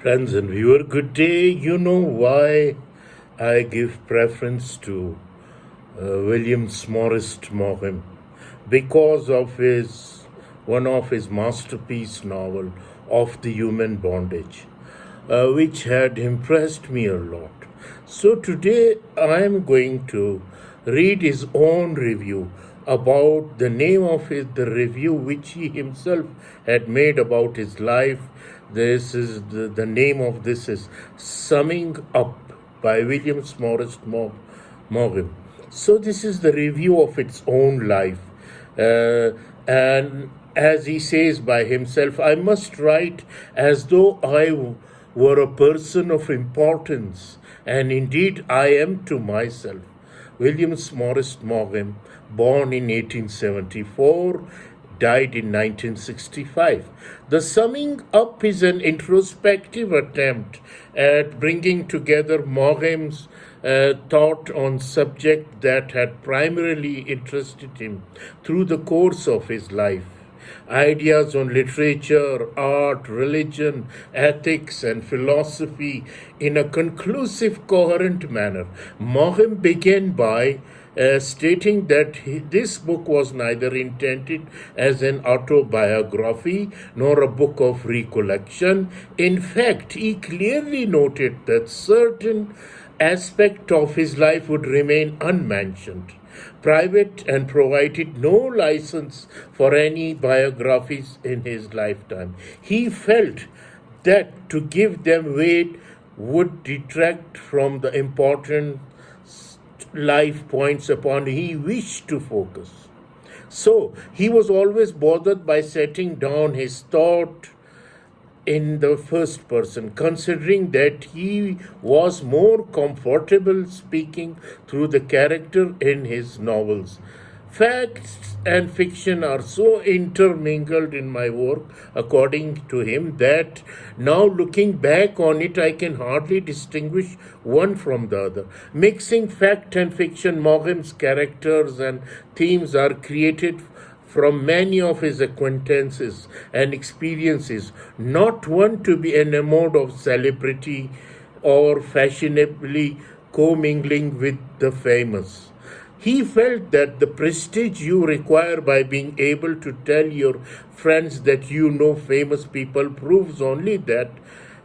Friends and viewer, good day. You know why I give preference to William Somerset Maugham? Because of one of his masterpiece novel, Of the Human Bondage, which had impressed me a lot. So today I am going to read his own review about the name of the review which he himself had made about his life. This is the name of this is Summing Up by William Somerset Maugham. So this is the review of its own life. And as he says by himself, I must write as though I were a person of importance, and indeed I am to myself. William Somerset Maugham, born in 1874, died in 1965. The Summing Up is an introspective attempt at bringing together Maugham's thought on subjects that had primarily interested him through the course of his life. Ideas on literature, art, religion, ethics, and philosophy in a conclusive, coherent manner. Maugham began by stating that this book was neither intended as an autobiography nor a book of recollection. In fact, he clearly noted that certain aspects of his life would remain unmentioned, private, and provided no license for any biographies in his lifetime. He felt that to give them weight would detract from the important life points upon he wished to focus. So he was always bothered by setting down his thought in the first person, considering that he was more comfortable speaking through the character in his novels. Facts and fiction are so intermingled in my work, according to him, that now looking back on it, I can hardly distinguish one from the other. Mixing fact and fiction, Maugham's characters and themes are created from many of his acquaintances and experiences, not one to be enamored of celebrity or fashionably commingling with the famous. He felt that the prestige you require by being able to tell your friends that you know famous people proves only that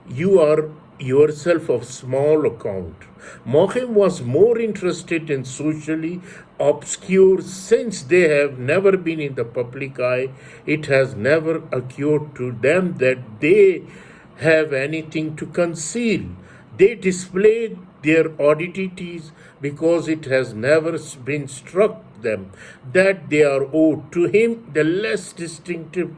you are yourself of small account. Maugham was more interested in socially obscure since they have never been in the public eye. It has never occurred to them that they have anything to conceal. They display their oddities because it has never been struck them that they are owed to him. The less distinctive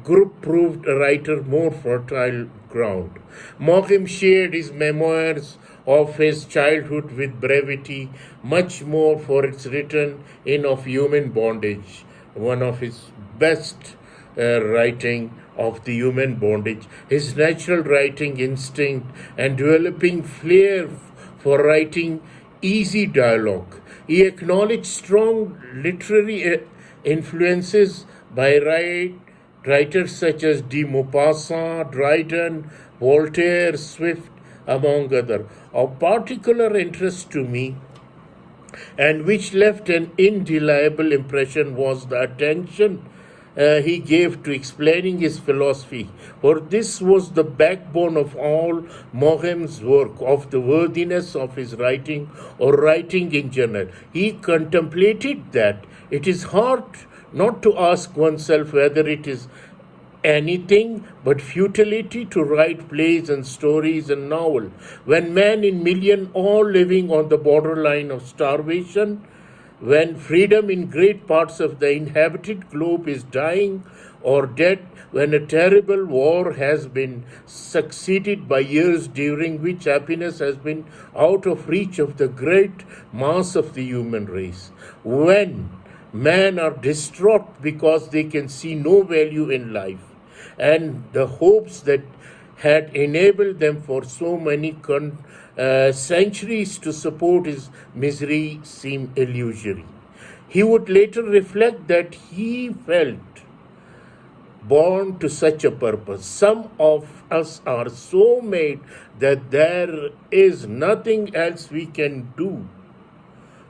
group proved a writer more fertile ground. Maugham shared his memoirs of his childhood with brevity, much more for its written in Of Human Bondage, one of his best writing of the human bondage, his natural writing instinct, and developing flair for writing easy dialogue. He acknowledged strong literary influences by writers such as de Maupassant, Dryden, Voltaire, Swift, among others. Of particular interest to me, and which left an indelible impression, was the attention he gave to explaining his philosophy, for this was the backbone of all Maugham's work, of the worthiness of his writing or writing in general. He contemplated that it is hard not to ask oneself whether it is anything but futility to write plays and stories and novels, when man in million all living on the borderline of starvation, when freedom in great parts of the inhabited globe is dying or dead, when a terrible war has been succeeded by years during which happiness has been out of reach of the great mass of the human race, when men are distraught because they can see no value in life, and the hopes that had enabled them for so many centuries to support his misery seem illusory. He would later reflect that he felt born to such a purpose. Some of us are so made that there is nothing else we can do.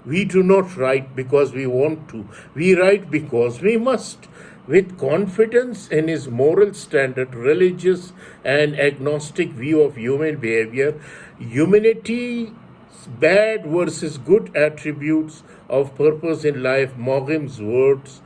We do not write because we want to. We write because we must. With confidence in his moral standard, religious and agnostic view of human behavior, humanity's bad versus good attributes of purpose in life, Maughim's words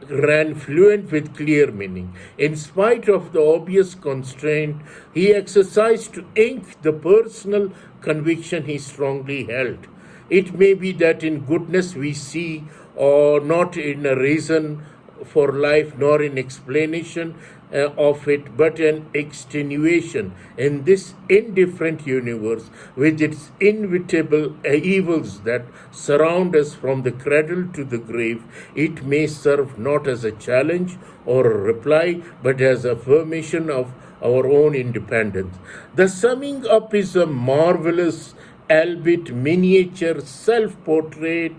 ran fluent with clear meaning. In spite of the obvious constraint, he exercised to ink the personal conviction he strongly held. It may be that in goodness we see, or not in a reason for life, nor in explanation of it, but an extenuation in this indifferent universe with its inevitable evils that surround us from the cradle to the grave. It may serve not as a challenge or a reply, but as affirmation of our own independence. The summing up is a marvelous, albeit miniature, self-portrait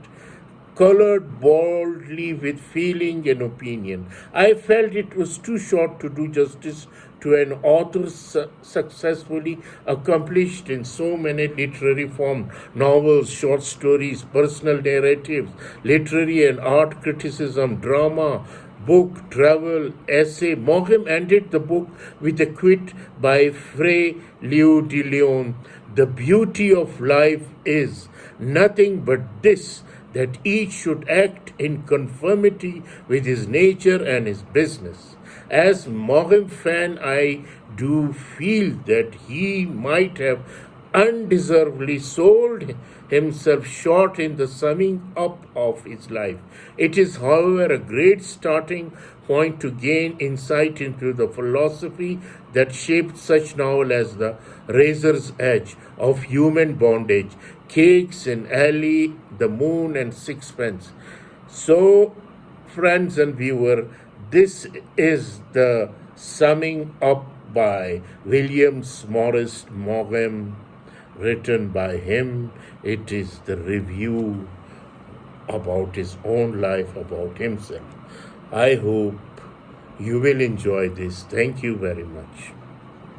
colored boldly with feeling and opinion. I felt it was too short to do justice to an author successfully accomplished in so many literary forms: novels, short stories, personal narratives, literary and art criticism, drama, book, travel, essay. Moghim ended the book with a quote by Fray Leo de Leon: "The beauty of life is nothing but this, that each should act in conformity with his nature and his business." As Moghim fan, I do feel that he might have undeservedly sold himself short in the summing up of his life. It is, however, a great starting point to gain insight into the philosophy that shaped such novels as The Razor's Edge, Of Human Bondage, Cakes in Alley, The Moon, and Sixpence. So, friends and viewer, this is the summing up by William Somerset Maugham, written by him. It is the review about his own life, about himself. I hope you will enjoy this. Thank you very much.